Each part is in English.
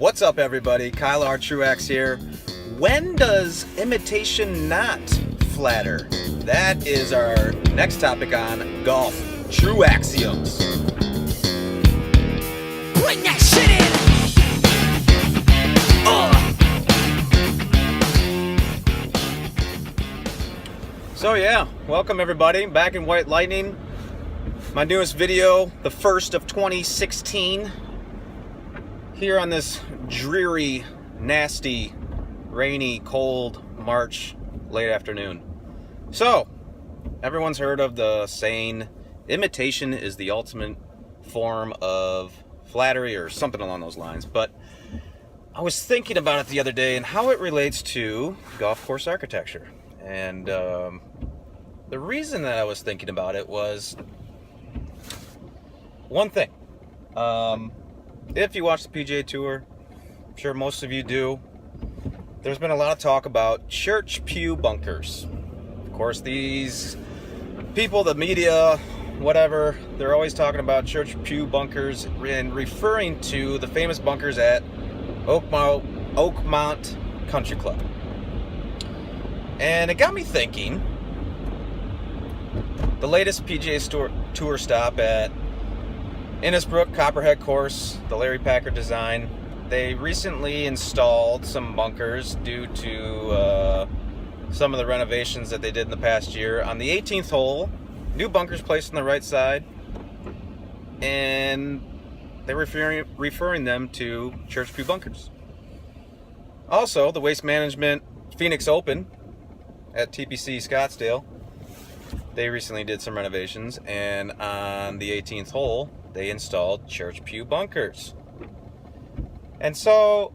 What's up, everybody? Kyle R. TruAx here. When does imitation not flatter? That is our next topic on golf. TruAxioms. Bring that shit in! So yeah, welcome everybody. Back in White Lightning. My newest video, the first of 2016. Here on this dreary, nasty, rainy, cold March late afternoon. So, everyone's heard of the saying, imitation is the ultimate form of flattery or something along those lines. But I was thinking about it the other day and how it relates to golf course architecture. And the reason that I was thinking about it was one thing. If you watch the PGA Tour, I'm sure most of you do, there's been a lot of talk about church pew bunkers. Of course, these people, the media, whatever, they're always talking about church pew bunkers and referring to the famous bunkers at Oakmont Country Club. And it got me thinking, the latest PGA Tour stop at Innisbrook Copperhead course, the Larry Packard design, they recently installed some bunkers due to some of the renovations that they did in the past year. On the 18th hole, new bunkers placed on the right side, and they're referring them to church pew bunkers. Also, the Waste Management Phoenix Open at TPC Scottsdale, they recently did some renovations, and on the 18th hole, they installed church pew bunkers. And so,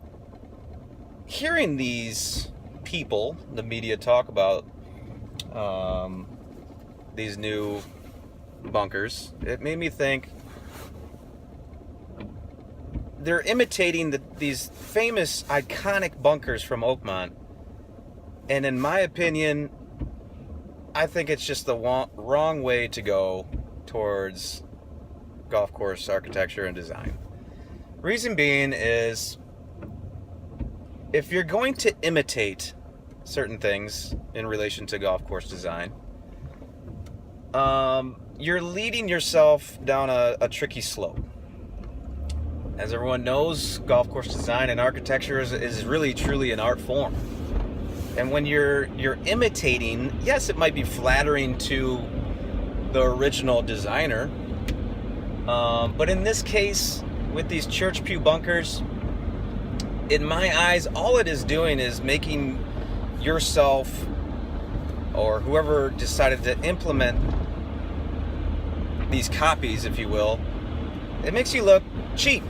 hearing these people, the media, talk about these new bunkers, it made me think they're imitating these famous, iconic bunkers from Oakmont. And in my opinion, I think it's just the wrong way to go towards golf course architecture and design. Reason being is, if you're going to imitate certain things in relation to golf course design, you're leading yourself down a tricky slope. As everyone knows, golf course design and architecture is really truly an art form. And when you're imitating, yes, it might be flattering to the original designer, but in this case, with these church pew bunkers, in my eyes, all it is doing is making yourself, or whoever decided to implement these copies, if you will, it makes you look cheap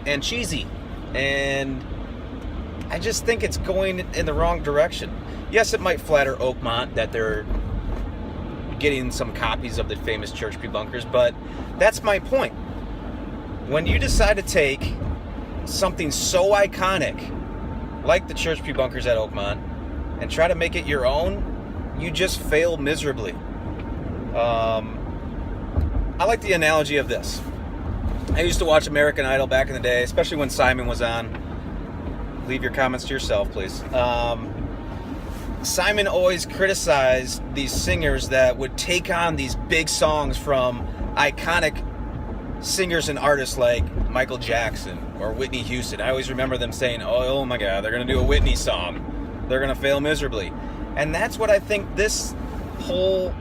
and cheesy. And I just think it's going in the wrong direction. Yes, it might flatter Oakmont that they're getting some copies of the famous church pew bunkers, but that's my point. When you decide to take something so iconic, like the church pew bunkers at Oakmont, and try to make it your own, you just fail miserably. I like the analogy of this. I used to watch American Idol back in the day, especially when Simon was on. Leave your comments to yourself, please. Simon always criticized these singers that would take on these big songs from iconic singers and artists like Michael Jackson or Whitney Houston. I always remember them saying, oh my God, they're going to do a Whitney song. They're going to fail miserably. And that's what I think this whole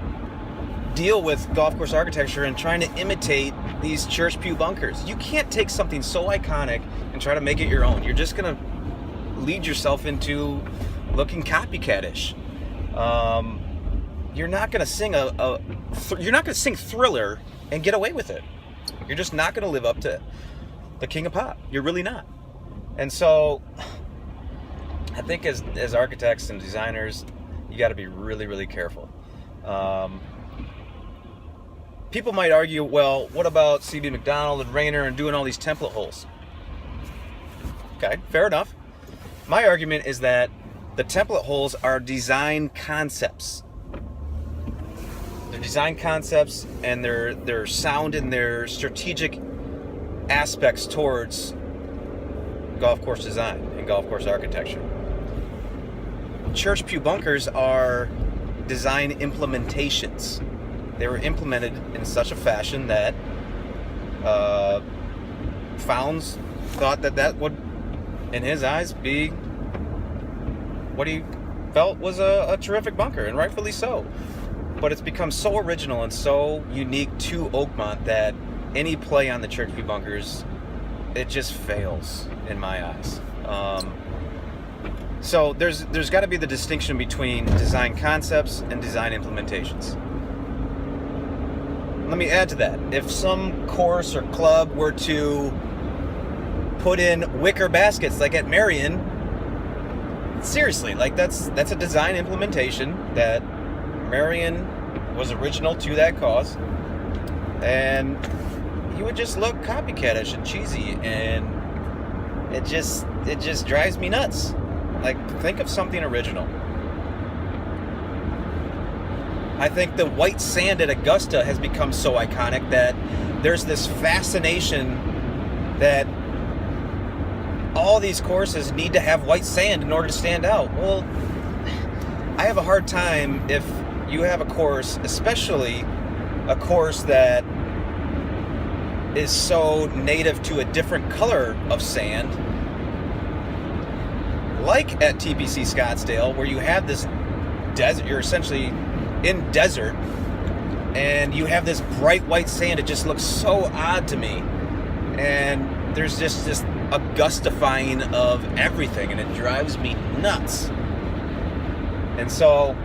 deal with golf course architecture and trying to imitate these church pew bunkers. You can't take something so iconic and try to make it your own. You're just going to lead yourself into looking copycatish. You're not going to sing you're not going to sing Thriller and get away with it. You're just not going to live up to the King of Pop. You're really not. And so I think as architects and designers, you got to be really, really careful. People might argue, well, what about C.B. McDonald and Rayner and doing all these template holes? Okay, fair enough. My argument is that the template holes are design concepts. They're design concepts, and they're sound in their strategic aspects towards golf course design and golf course architecture. Church pew bunkers are design implementations. They were implemented in such a fashion that Founds thought that would, in his eyes, be what he felt was a terrific bunker, and rightfully so. But it's become so original and so unique to Oakmont that any play on the church pew bunkers, it just fails in my eyes. So there's got to be the distinction between design concepts and design implementations. Let me add to that. If some course or club were to put in wicker baskets like at Marion, seriously, like that's a design implementation that Marion was original to that cause, and you would just look copycatish and cheesy, and it just drives me nuts. Like, think of something original. I think the white sand at Augusta has become so iconic that there's this fascination that all these courses need to have white sand in order to stand out. Well, I have a hard time if you have a course, especially a course that is so native to a different color of sand, like at TPC Scottsdale, where you have this desert, you're essentially in desert, and you have this bright white sand. It just looks so odd to me, and there's just this Augustifying of everything, and it drives me nuts. And so,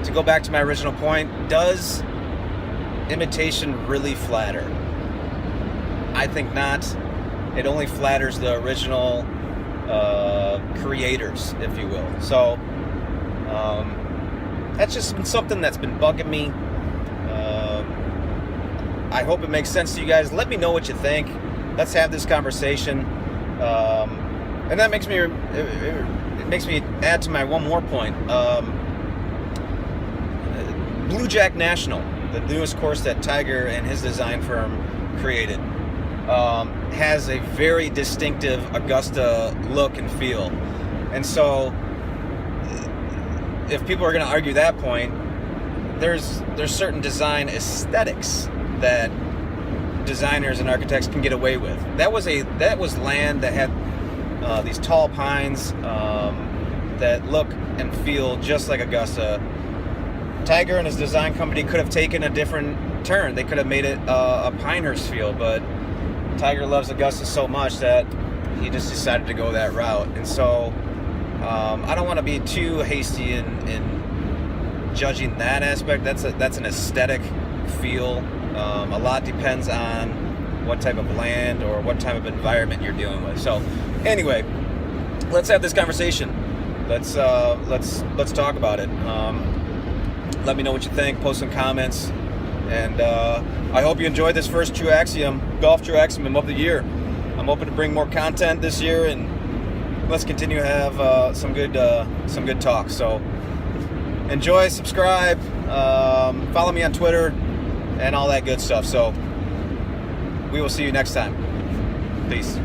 to go back to my original point, does imitation really flatter? I think not. It only flatters the original creators, if you will. So that's just been something that's been bugging me. I hope it makes sense to you guys. Let me know what you think. Let's have this conversation. And that makes me add to my one more point. Blue Jack National, the newest course that Tiger and his design firm created, has a very distinctive Augusta look and feel. And so if people are going to argue that point, there's certain design aesthetics that designers and architects can get away with. That was land that had these tall pines that look and feel just like Augusta. Tiger and his design company could have taken a different turn. They could have made it a Pinehurst feel, but Tiger loves Augusta so much that he just decided to go that route. And so I don't want to be too hasty in judging that aspect. That's an aesthetic feel. A lot depends on what type of land or what type of environment you're dealing with. So anyway, let's have this conversation. Let's talk about it. Let me know what you think. Post some comments. And I hope you enjoyed this first Golf TruAxiom of the year. I'm hoping to bring more content this year, and let's continue to have some good talk. So enjoy, subscribe, follow me on Twitter, and all that good stuff. So we will see you next time. Peace.